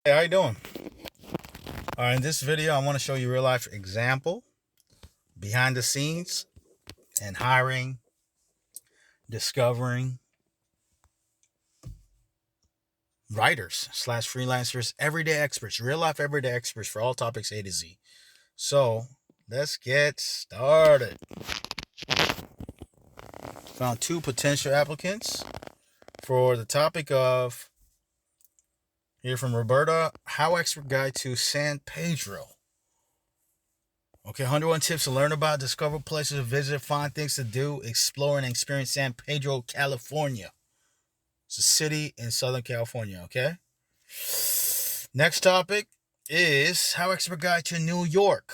Hey, how you doing? All right, in this video, I want to show you a real life example behind the scenes and hiring, discovering writers slash freelancers, everyday experts, real life everyday experts for all topics A to Z. So let's get started. Found two potential applicants for the topic of here from Roberta, How Expert Guide to San Pedro. Okay, 101 tips to learn about, discover places to visit, find things to do, explore, and experience San Pedro, California. It's a city in Southern California, okay? Next topic is How Expert Guide to New York.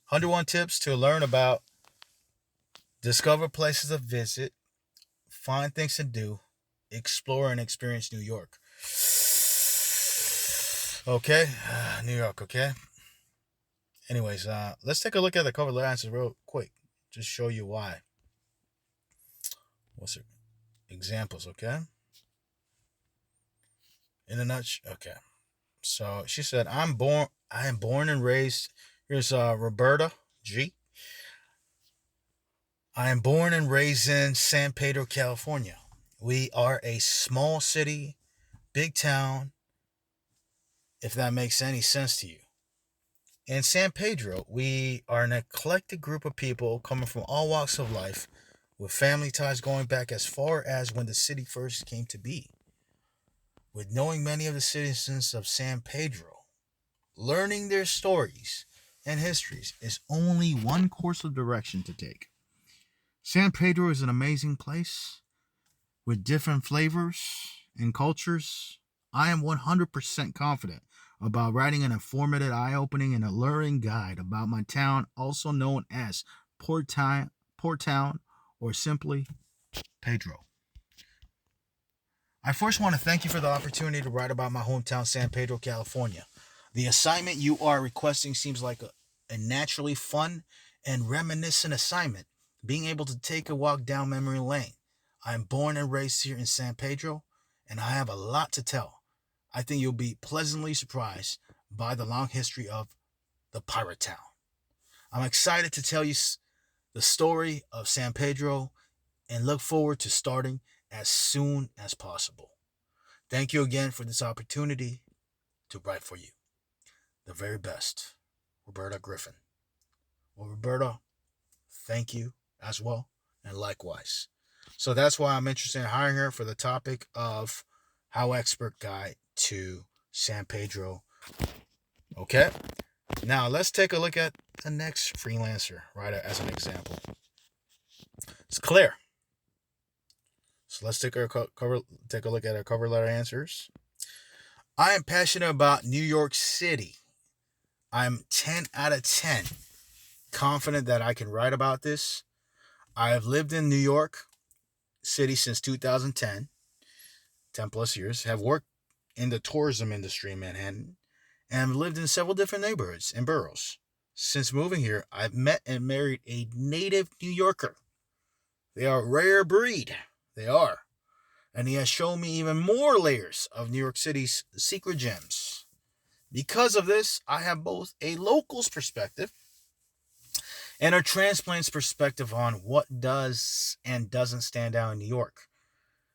101 tips to learn about, discover places to visit, find things to do, explore, and experience New York. Okay, New York, okay? Anyways, let's take a look at the cover letter answers real quick. Just show you why. What's it? Examples, okay? In a nutshell, okay. So she said, I am born and raised. Here's Roberta G. I am born and raised in San Pedro, California. We are a small city, big town, if that makes any sense to you. In San Pedro, we are an eclectic group of people coming from all walks of life, with family ties going back as far as when the city first came to be. With knowing many of the citizens of San Pedro, learning their stories and histories is only one course of direction to take. San Pedro is an amazing place with different flavors and cultures. I am 100% confident about writing an informative, eye-opening, and alluring guide about my town, also known as Port Town, or simply Pedro. I first want to thank you for the opportunity to write about my hometown, San Pedro, California. The assignment you are requesting seems like a naturally fun and reminiscent assignment, being able to take a walk down memory lane. I am born and raised here in San Pedro, and I have a lot to tell. I think you'll be pleasantly surprised by the long history of the pirate town. I'm excited to tell you the story of San Pedro and look forward to starting as soon as possible. Thank you again for this opportunity to write for you. The very best, Roberta Griffin. Well, Roberta, thank you as well, and likewise. So that's why I'm interested in hiring her for the topic of How Expert Guide to San Pedro. Okay, now let's take a look at the next freelancer writer as an example. It's Claire. So let's take a look at her cover letter answers. I am passionate about New York City. I'm 10 out of 10 confident that I can write about this. I have lived in New York City since 2010, 10 plus years, have worked in the tourism industry in Manhattan, and have lived in several different neighborhoods and boroughs. Since moving here, I've met and married a native New Yorker. They are a rare breed. They are. And he has shown me even more layers of New York City's secret gems. Because of this, I have both a local's perspective and a transplant's perspective on what does and doesn't stand out in New York.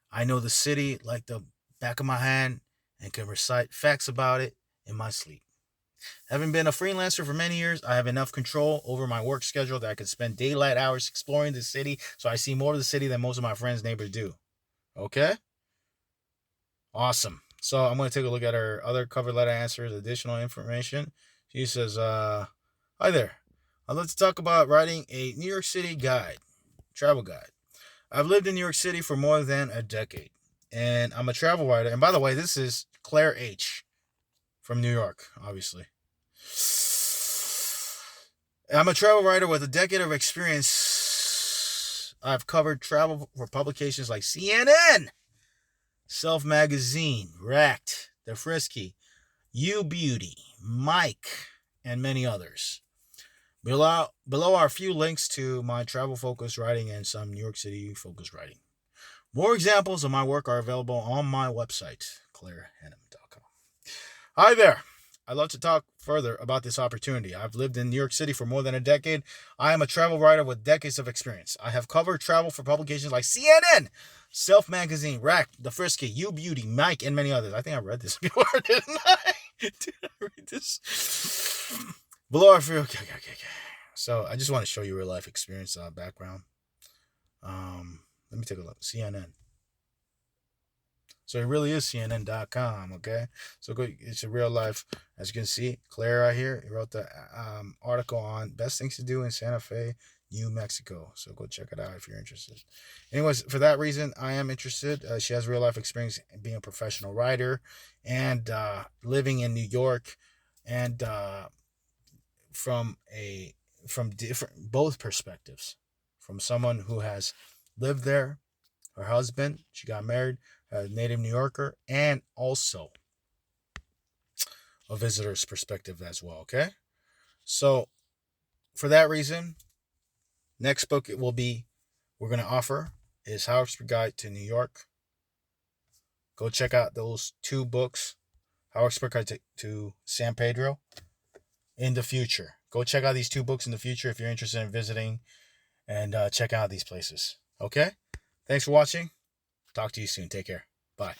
I know the city like the back of my hand and can recite facts about it in my sleep. Having been a freelancer for many years, I have enough control over my work schedule that I can spend daylight hours exploring the city, so I see more of the city than most of my friends' neighbors do. Okay? Awesome. So I'm going to take a look at her other cover letter answers, additional information. She says, hi there. I'd like to talk about writing a New York City guide, travel guide. I've lived in New York City for more than a decade, and I'm a travel writer. And by the way, this is Claire H. from New York, obviously. I'm a travel writer with a decade of experience. I've covered travel for publications like CNN, Self Magazine, Racked, The Frisky, You Beauty, Mike, and many others. Below are a few links to my travel focused writing and some New York City focused writing. More examples of my work are available on my website, clairehenham.com. Hi there. I'd love to talk further about this opportunity. I've lived in New York City for more than a decade. I am a travel writer with decades of experience. I have covered travel for publications like CNN, Self Magazine, Rack, The Frisky, You Beauty, Mike, and many others. I think I read this before, didn't I? Did I read this? Below, I feel okay. So I just want to show you real life experience background. Let me take a look. CNN. So it really is CNN.com, okay? So go, it's a real life. As you can see, Claire right here, he wrote the article on best things to do in Santa Fe, New Mexico. So go check it out if you're interested. Anyways, for that reason, I am interested. She has real life experience being a professional writer and living in New York, and from different both perspectives, from someone who has lived there, her husband, she got married, a native New Yorker, and also a visitor's perspective as well. Okay, so for that reason, next book it will be we're going to offer is HowExpert Guide to New York. Go check out those two books, HowExpert Guide to San Pedro. In the future, go check out these two books in the future if you're interested in visiting and check out these places. Okay, thanks for watching. Talk to you soon. Take care. Bye.